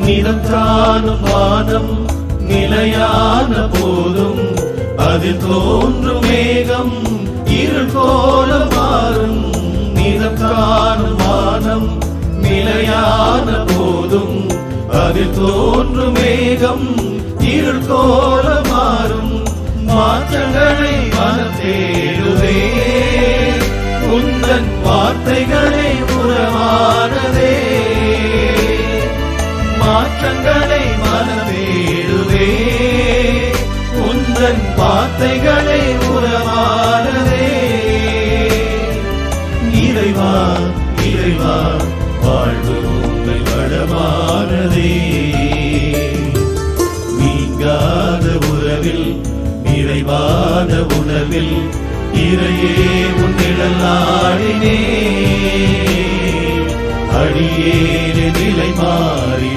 நிறம் காணும் வானம் நிலையான போதும் அதில் தோன்றும் மேகம் இருள் போல மாறும். நிறம் காணும் வானம் நிலையான போதும் அதில் தோன்றும் மேகம் இருள் போல மாறும். மாற்றங்களை மனம் தேடுதே, உந்தன் வார்த்தைகளை உறவானதே. மாற்றங்களை மனம் தேடுதே, உந்தன் வார்த்தைகளை உறவானதே. இறைவா இறைவா வாழ்வு உண்மை வளமானதே. நீங்காத உறவில் நிறைவான உணவில் இறையே உன்னிழல் ஆடினே. அடியேறு நிலை மாறி